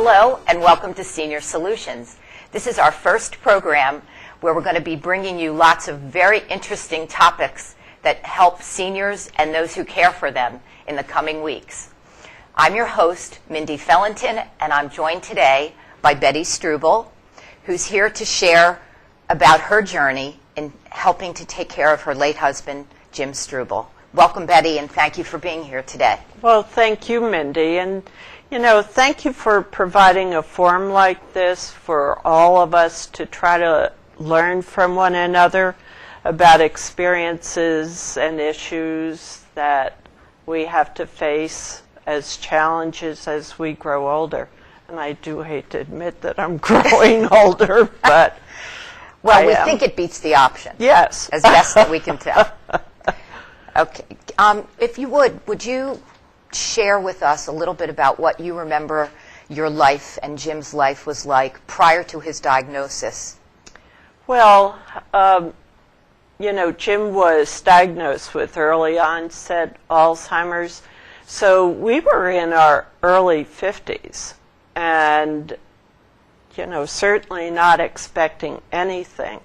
Hello and welcome to Senior Solutions. This is our first program where we're going to be bringing you lots of very interesting topics that help seniors and those who care for them in the coming weeks. I'm your host, Mindy Felinton, and I'm joined today by Betty Struble, who's here to share about her journey in helping to take care of her late husband, Jim Struble. Welcome, Betty, and thank you for being here today. Well, thank you, Mindy. And, thank you for providing a forum like this for all of us to try to learn from one another about experiences and issues that we have to face as challenges as we grow older. And I do hate to admit that I'm growing older, but well, we think it beats the option. Yes. As best that we can tell. Okay. If you would you share with us a little bit about what you remember your life and Jim's life was like prior to his diagnosis? Well, Jim was diagnosed with early onset Alzheimer's. So we were in our early 50s and, certainly not expecting anything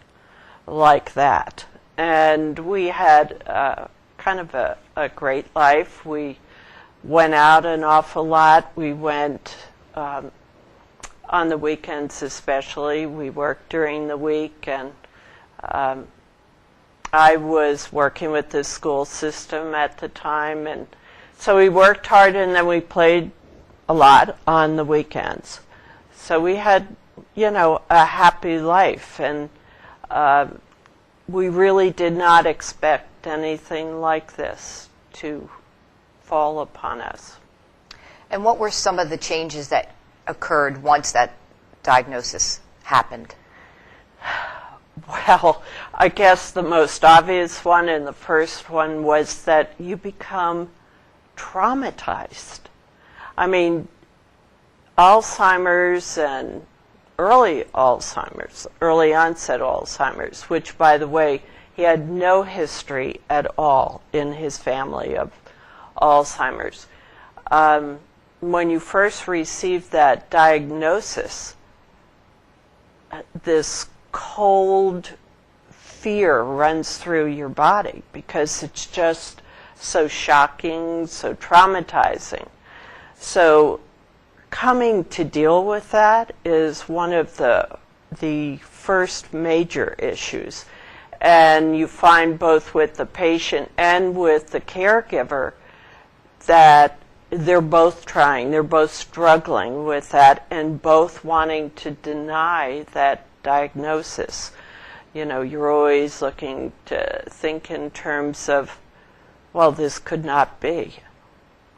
like that. And we had kind of a great life. We went out an awful lot. We went on the weekends especially. We worked during the week, and I was working with the school system at the time, and so we worked hard, and then we played a lot on the weekends. So we had, a happy life, and we really did not expect anything like this to fall upon us. And what were some of the changes that occurred once that diagnosis happened? Well, I guess the most obvious one and the first one was that you become traumatized. I mean, Alzheimer's and early onset Alzheimer's, which, by the way, he had no history at all in his family of Alzheimer's. When you first receive that diagnosis, this cold fear runs through your body because it's just so shocking, so traumatizing. So coming to deal with that is one of the first major issues. And you find both with the patient and with the caregiver that they're both trying, they're both struggling with that and both wanting to deny that diagnosis. You're always looking to think in terms of, well, this could not be.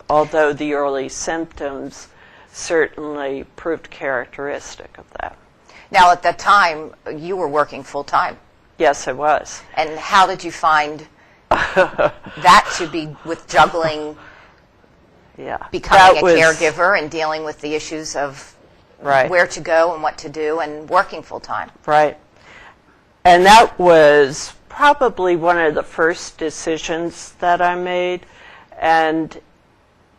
Although the early symptoms certainly proved characteristic of that. Now, at that time, you were working full-time. Yes, I was. And how did you find that to be with juggling becoming a caregiver and dealing with the issues of where to go and what to do and working full-time? Right. And that was probably one of the first decisions that I made. And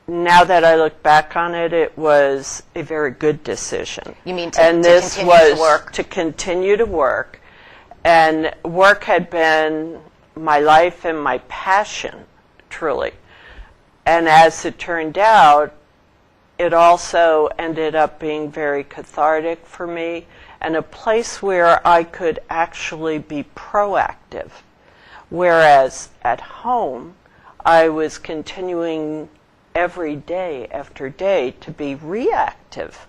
now that I look back on it, it was a very good decision. You mean to continue to work? To continue to work. And work had been my life and my passion, truly. And as it turned out, it also ended up being very cathartic for me and a place where I could actually be proactive. Whereas at home, I was continuing every day after day to be reactive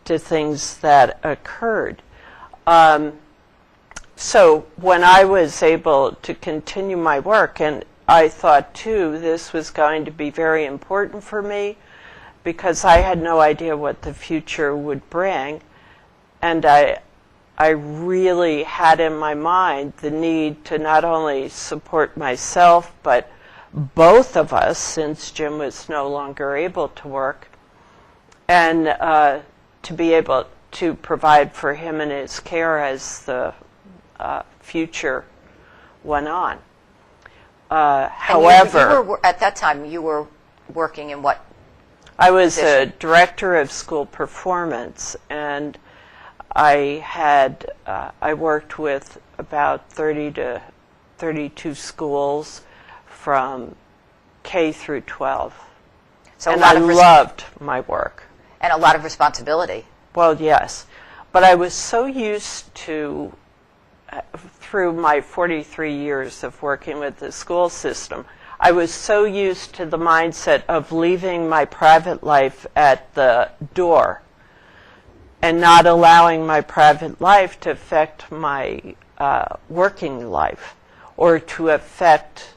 to things that occurred. So when I was able to continue my work, and I thought too this was going to be very important for me because I had no idea what the future would bring, and I really had in my mind the need to not only support myself but both of us, since Jim was no longer able to work, and to be able to provide for him and his care as the future went on. However, at that time, you were working in what I was a position? director of school performance, and I worked with about 30 to 32 schools from K through 12. So and I loved my work. And a lot of responsibility. Well, yes. But I was so used to, through my 43 years of working with the school system, I was so used to the mindset of leaving my private life at the door and not allowing my private life to affect my working life or to affect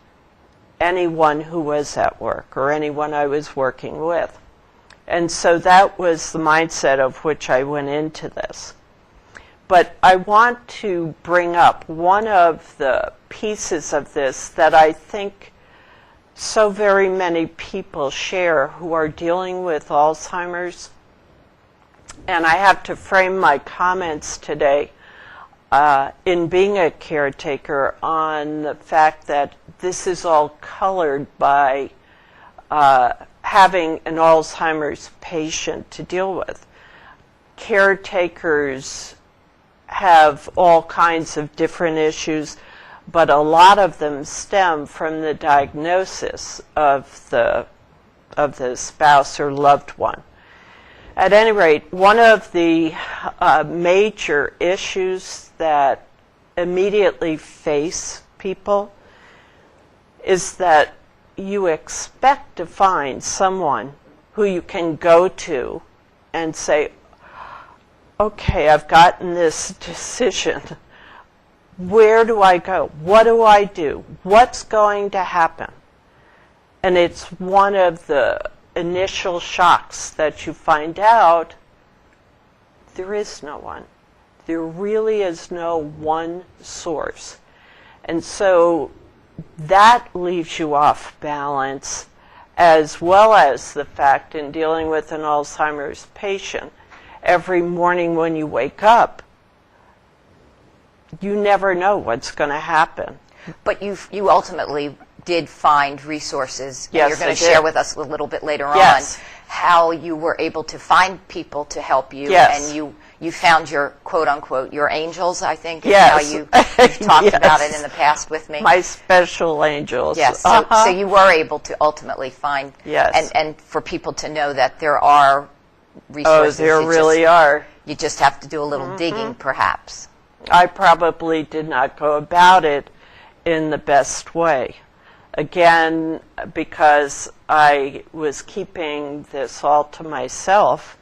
anyone who was at work or anyone I was working with. And so that was the mindset of which I went into this. But I want to bring up one of the pieces of this that I think so very many people share who are dealing with Alzheimer's. And I have to frame my comments today in being a caretaker on the fact that this is all colored by having an Alzheimer's patient to deal with. Caretakers have all kinds of different issues, but a lot of them stem from the diagnosis of the spouse or loved one. At any rate, one of the major issues that immediately face people is that you expect to find someone who you can go to and say, okay, I've gotten this decision. Where do I go? What do I do? What's going to happen? And it's one of the initial shocks that you find out there is no one. There really is no one source. And so that leaves you off balance, as well as the fact in dealing with an Alzheimer's patient. Every morning when you wake up, you never know what's going to happen. But you ultimately did find resources, and Yes, you're going I to share did. with us a little bit later Yes. on how you were able to find people to help you, Yes. and you found your quote-unquote, your angels, I think, is Yes. how you've talked about it Yes. in the past with me. My special angels. Yes, so you were able to ultimately find, Yes. and for people to know that there are resources. Oh, there really are. You just have to do a little digging, perhaps. I probably did not go about it in the best way. Again, because I was keeping this all to myself,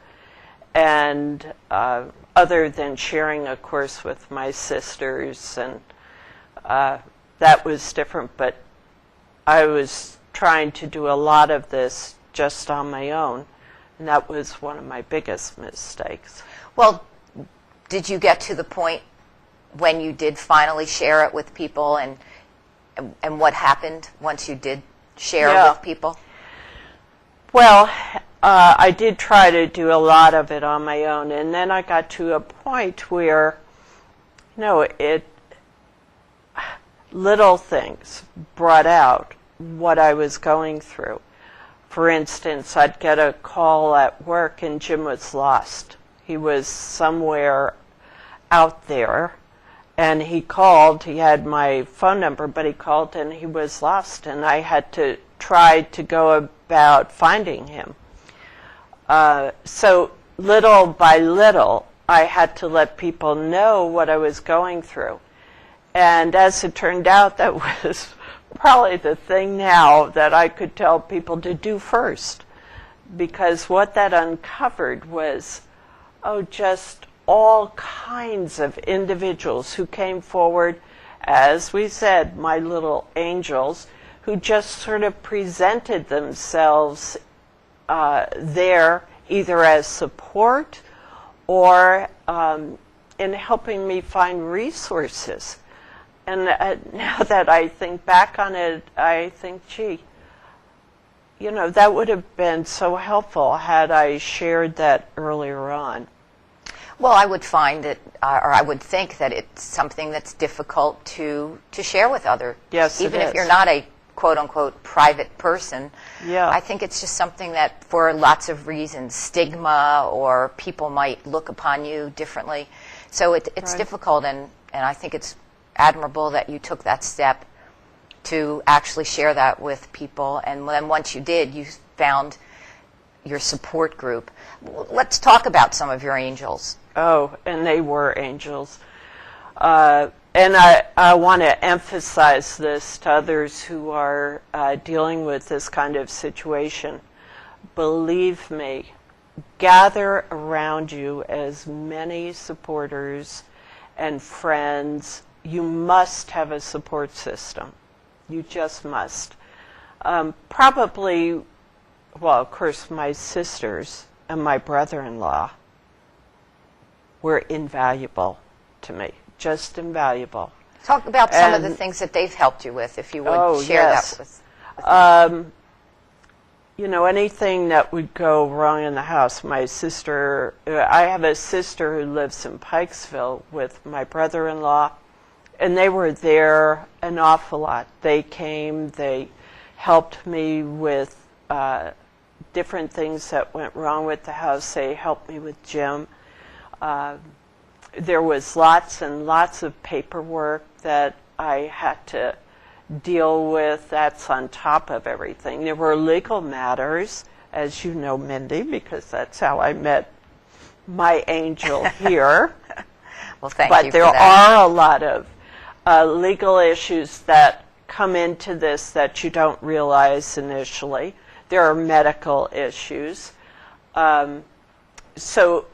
and other than sharing a course with my sisters, and that was different, but I was trying to do a lot of this just on my own, and that was one of my biggest mistakes. Well, did you get to the point when you did finally share it with people, and what happened once you did share with people? Well, I did try to do a lot of it on my own, and then I got to a point where, little things brought out what I was going through. For instance, I'd get a call at work and Jim was lost. He was somewhere out there, and he called. He had my phone number, but he called and he was lost, and I had to try to go about finding him. So little by little, I had to let people know what I was going through. And as it turned out, that was probably the thing now that I could tell people to do first. Because what that uncovered was, just all kinds of individuals who came forward, as we said, my little angels, who just sort of presented themselves there either as support or in helping me find resources. And now that I think back on it, I think, that would have been so helpful had I shared that earlier on. Well, I would find it, or I would think that it's something that's difficult to share with others. Yes, even it if is. you're not a quote-unquote private person. Yeah. I think it's just something that, for lots of reasons, stigma, or people might look upon you differently. So it's Right. difficult, and I think it's admirable that you took that step to actually share that with people. And then once you did, you found your support group. Let's talk about some of your angels. Oh, and they were angels. And I want to emphasize this to others who are dealing with this kind of situation. Believe me, gather around you as many supporters and friends. You must have a support system. You just must. Probably, well, of course, my sisters and my brother-in-law were invaluable to me. Just invaluable. Talk about some of the things that they've helped you with, if you would share that with me. You know, anything that would go wrong in the house. My sister, I have a sister who lives in Pikesville with my brother-in-law, and they were there an awful lot. They came, they helped me with different things that went wrong with the house. They helped me with Jim. There was lots and lots of paperwork that I had to deal with. That's on top of everything. There were legal matters, as you know, Mindy, because that's how I met my angel here. Well, thank but you there for that. are a lot of legal issues that come into this that you don't realize initially. There are medical issues. So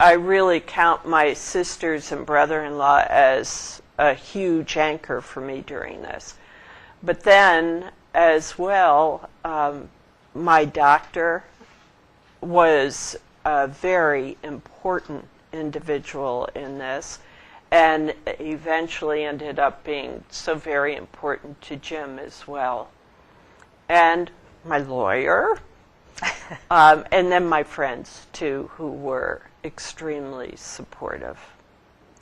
I really count my sisters and brother-in-law as a huge anchor for me during this. But then, as well, my doctor was a very important individual in this, and eventually ended up being so very important to Jim as well. And my lawyer, and then my friends, too, who were extremely supportive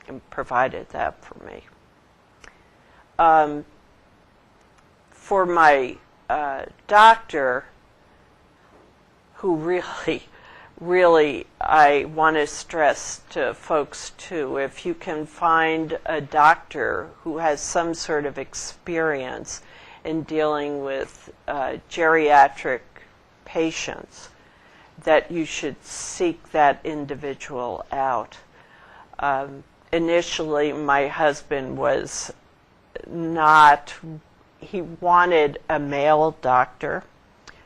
and provided that for me. For my doctor, who really, I want to stress to folks too, if you can find a doctor who has some sort of experience in dealing with geriatric patients, that you should seek that individual out. Initially, my husband was not, he wanted a male doctor,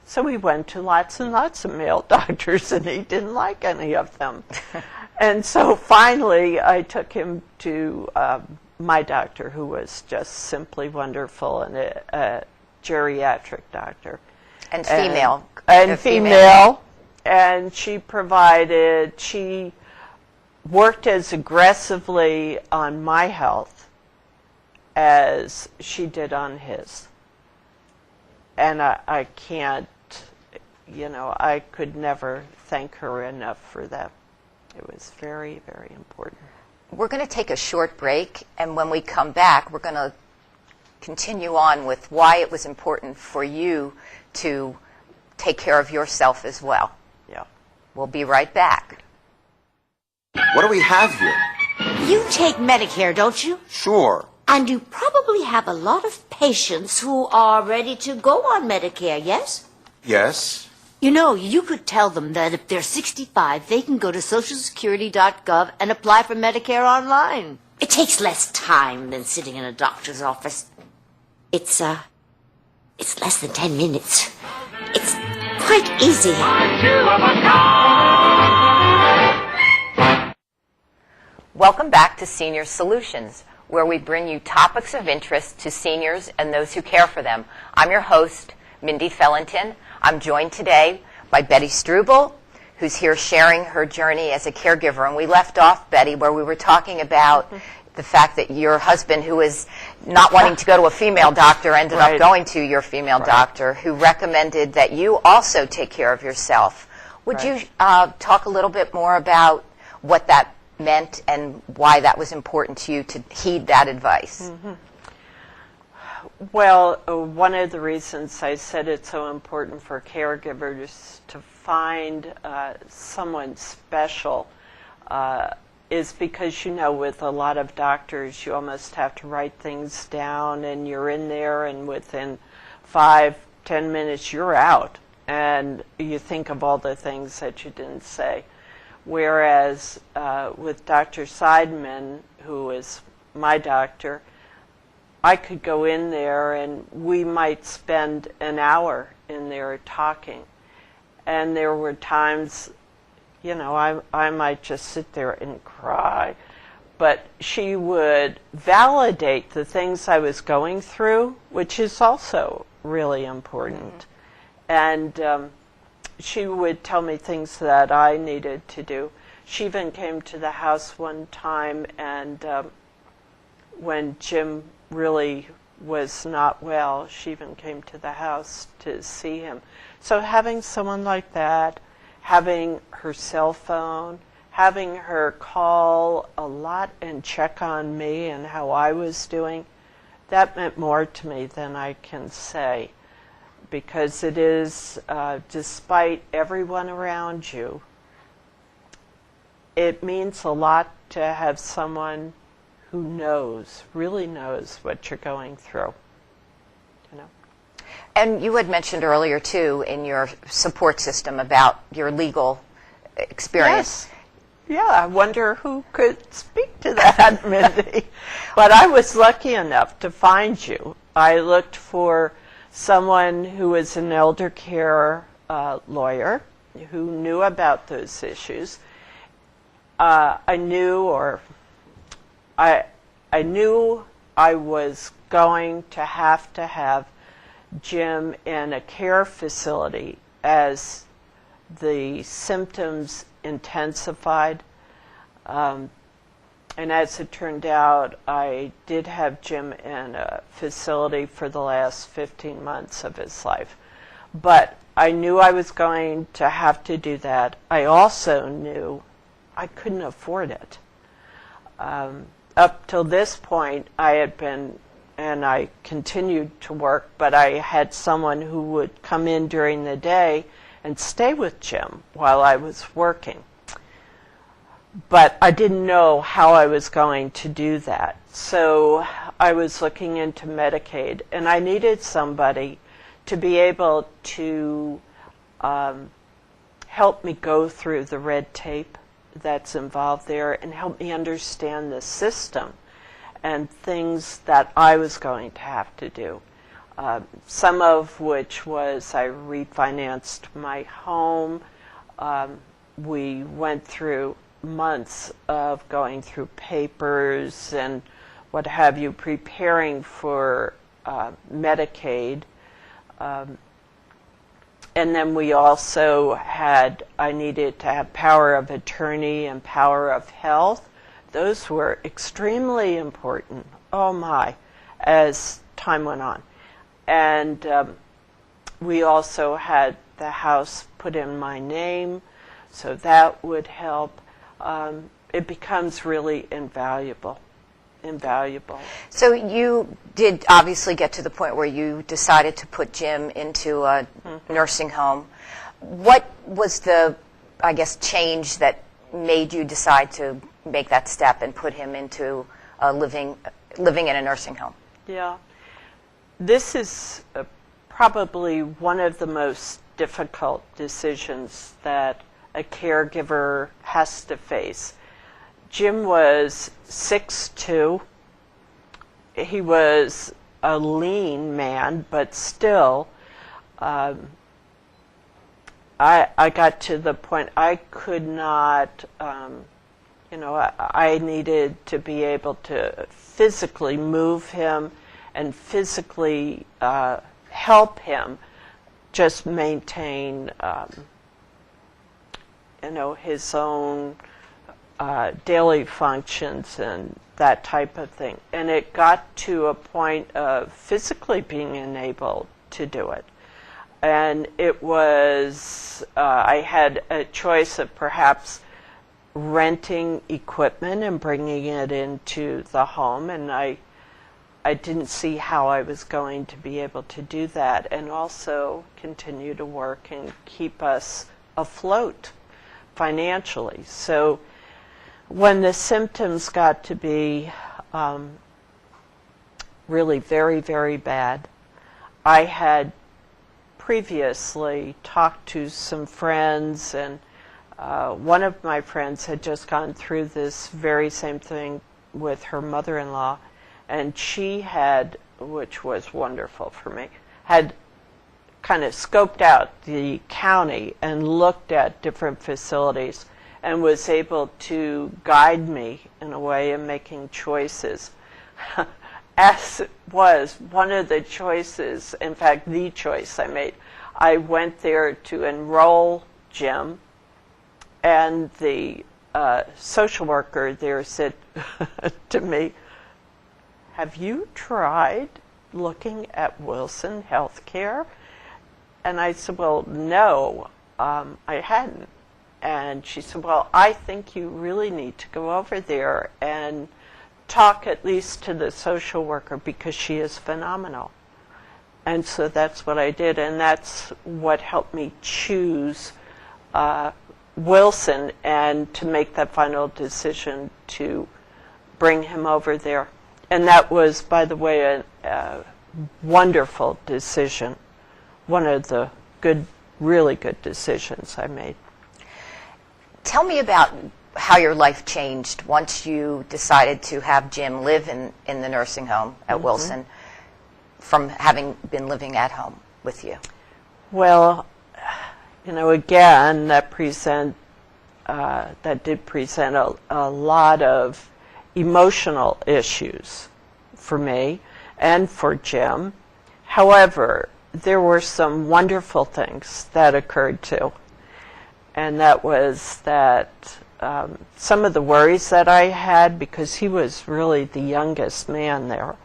so we went to lots and lots of male doctors, and he didn't like any of them. And so finally, I took him to my doctor, who was just simply wonderful, and a geriatric doctor. And female. And female. And she worked as aggressively on my health as she did on his. And I can't, I could never thank her enough for that. It was very, very important. We're going to take a short break, and when we come back, we're going to continue on with why it was important for you to take care of yourself as well. Yeah. We'll be right back. What do we have here? You take Medicare, don't you? Sure. And you probably have a lot of patients who are ready to go on Medicare, yes? Yes. You know, you could tell them that if they're 65, they can go to socialsecurity.gov and apply for Medicare online. It takes less time than sitting in a doctor's office. It's less than 10 minutes. It's quite easy. Welcome back to Senior Solutions, where we bring you topics of interest to seniors and those who care for them. I'm your host, Mindy Felinton. I'm joined today by Betty Struble, who's here sharing her journey as a caregiver. And we left off, Betty, where we were talking about the fact that your husband, who was not wanting to go to a female doctor, ended up going to your female doctor, who recommended that you also take care of yourself. Would you talk a little bit more about what that meant and why that was important to you to heed that advice? Well, one of the reasons I said it's so important for caregivers to find someone special is because, with a lot of doctors, you almost have to write things down, and you're in there, and within 5-10 minutes, you're out, and you think of all the things that you didn't say. Whereas with Dr. Seidman, who is my doctor, I could go in there and we might spend an hour in there talking. And there were times, I might just sit there and cry. But she would validate the things I was going through, which is also really important. Mm-hmm. And she would tell me things that I needed to do. She even came to the house one time, and when Jim really was not well, she even came to the house to see him. So having someone like that, having her cell phone, having her call a lot and check on me and how I was doing, that meant more to me than I can say. Because it is, despite everyone around you, it means a lot to have someone who really knows what you're going through. And you had mentioned earlier, too, in your support system about your legal experience. Yes. Yeah, I wonder who could speak to that, Mindy. But I was lucky enough to find you. I looked for someone who was an elder care lawyer who knew about those issues. I knew I was going to have Jim in a care facility as the symptoms intensified. And as it turned out, I did have Jim in a facility for the last 15 months of his life. But I knew I was going to have to do that. I also knew I couldn't afford it. Up till this point, I had been, and I continued to work, but I had someone who would come in during the day and stay with Jim while I was working. But I didn't know how I was going to do that. So I was looking into Medicaid, and I needed somebody to be able to help me go through the red tape that's involved there and help me understand the system and things that I was going to have to do. Some of which was I refinanced my home. We went through months of going through papers and what have you, preparing for Medicaid. And then we also I needed to have power of attorney and power of health. Those were extremely important, as time went on. And we also had the house put in my name, so that would help. It becomes really invaluable. So you did obviously get to the point where you decided to put Jim into a nursing home. What was the, change that made you decide to make that step and put him into living in a nursing home? Yeah. This is probably one of the most difficult decisions that a caregiver has to face. Jim was 6'2". He was a lean man, but still, I got to the point I could not, I needed to be able to physically move him and physically help him just maintain, his own daily functions and that type of thing. And it got to a point of physically being enabled to do it. And it was, I had a choice of perhaps renting equipment and bringing it into the home, and I I didn't see how I was going to be able to do that and also continue to work and keep us afloat financially. So when the symptoms got to be really very, very bad, I had previously talked to some friends, and one of my friends had just gone through this very same thing with her mother-in-law, and she had, which was wonderful for me, had kind of scoped out the county and looked at different facilities and was able to guide me in a way in making choices. As was one of the choices, in fact, the choice I made, I went there to enroll Jim, and the social worker there said to me, "Have you tried looking at Wilson Healthcare?" And I said, "Well, no, I hadn't." And she said, "Well, I think you really need to go over there and talk at least to the social worker because she is phenomenal." And so that's what I did, and that's what helped me choose Wilson and to make that final decision to bring him over there. And that was, by the way, a wonderful decision. One of the really good decisions I made. Tell me about how your life changed once you decided to have Jim live in the nursing home at Wilson from having been living at home with you. Well, again, that did present a lot of emotional issues for me and for Jim. However, there were some wonderful things that occurred too. And that was that some of the worries that I had, because he was really the youngest man there,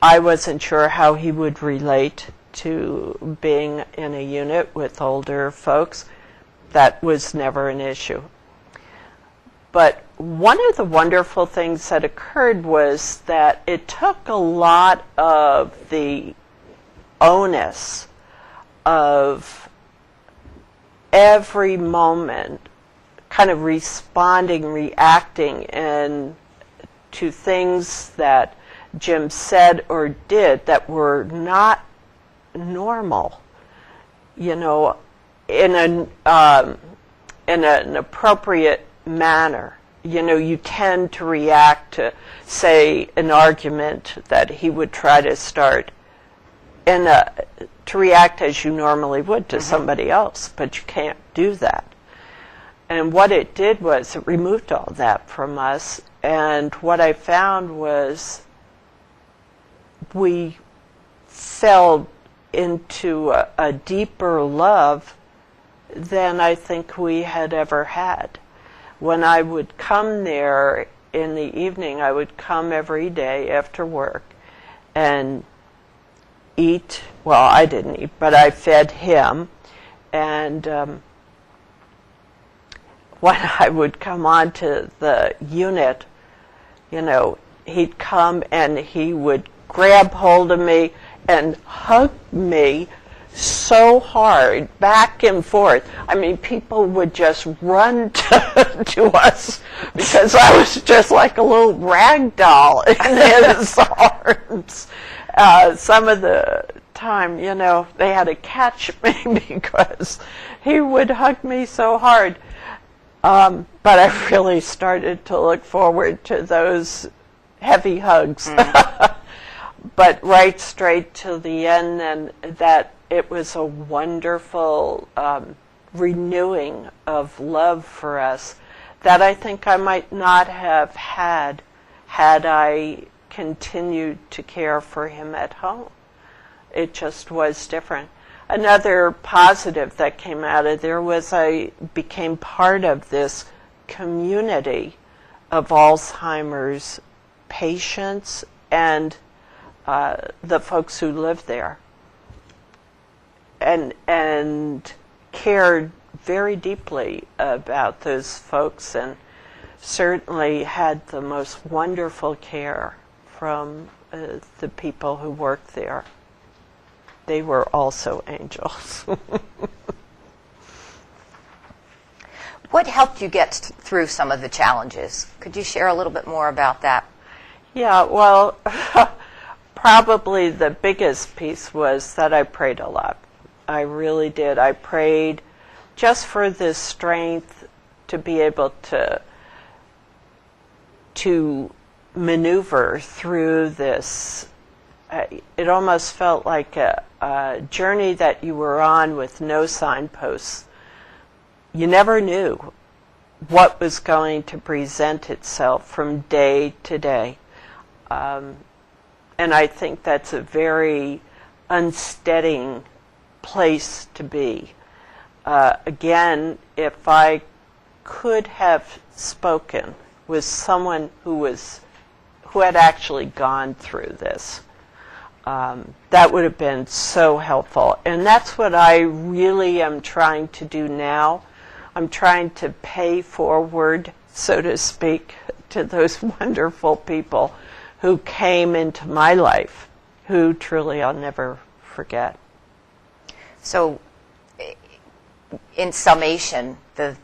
I wasn't sure how he would relate to being in a unit with older folks. That was never an issue. But one of the wonderful things that occurred was that it took a lot of the onus of every moment kind of responding, reacting, and to things that Jim said or did that were not normal, in an appropriate manner. You tend to react to, say, an argument that he would try to start, to react as you normally would to somebody else, but you can't do that. And what it did was it removed all that from us, and what I found was we fell into a deeper love than I think we had ever had. When I would come there in the evening, I would come every day after work and eat. Well, I didn't eat, but I fed him. And when I would come onto the unit, he'd come and he would grab hold of me and hug me so hard, back and forth. I mean, people would just run to us because I was just like a little rag doll in his arms. Some of the time, they had to catch me because he would hug me so hard. But I really started to look forward to those heavy hugs. But right straight to the end, and that it was a wonderful renewing of love for us that I think I might not have had I continued to care for him at home. It just was different. Another positive that came out of there was I became part of this community of Alzheimer's patients and the folks who live there, and cared very deeply about those folks and certainly had the most wonderful care from the people who worked there. They were also angels. What helped you get through some of the challenges? Could you share a little bit more about that? Yeah, well, probably the biggest piece was that I prayed a lot. I really did. I prayed just for the strength to be able to maneuver through this. It almost felt like a journey that you were on with no signposts. You never knew what was going to present itself from day to day. And I think that's a very unsteadying place to be. Again, if I could have spoken with someone who had actually gone through this, that would have been so helpful. And that's what I really am trying to do now. I'm trying to pay forward, so to speak, to those wonderful people who came into my life, who truly I'll never forget. So, in summation, the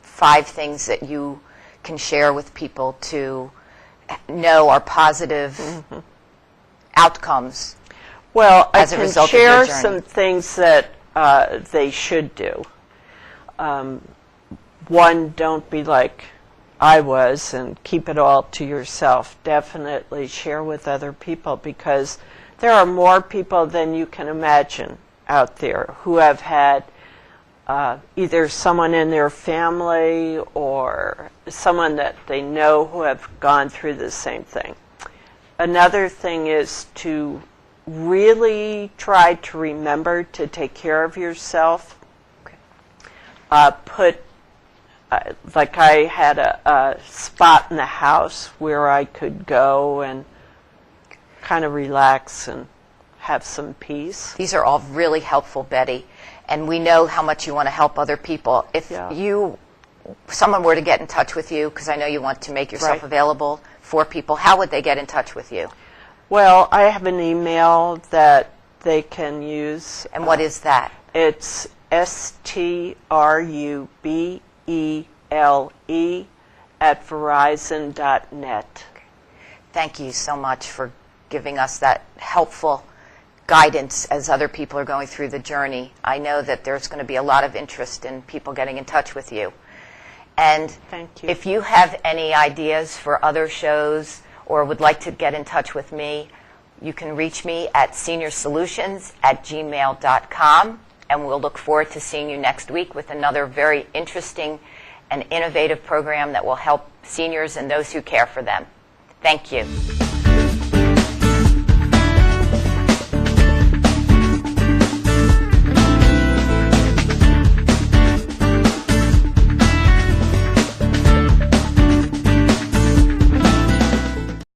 5 things that you can share with people to know are positive outcomes. Well, as a I can result share of your journey. some things that they should do. One, don't be like I was and keep it all to yourself. Definitely share with other people, because there are more people than you can imagine out there who have had either someone in their family or someone that they know who have gone through the same thing. Another thing is to really try to remember to take care of yourself. Like I had a spot in the house where I could go and kind of relax and have some peace. These are all really helpful, Betty, and we know how much you want to help other people. If someone were to get in touch with you, because I know you want to make yourself available for people, how would they get in touch with you? Well, I have an email that they can use. And what is that? It's strubele@verizon.net. Thank you so much for giving us that helpful guidance as other people are going through the journey. I know that there's going to be a lot of interest in people getting in touch with you. And Thank you. if you have any ideas for other shows or would like to get in touch with me, you can reach me at seniorsolutions@gmail.com, and we'll look forward to seeing you next week with another very interesting and innovative program that will help seniors and those who care for them. Thank you.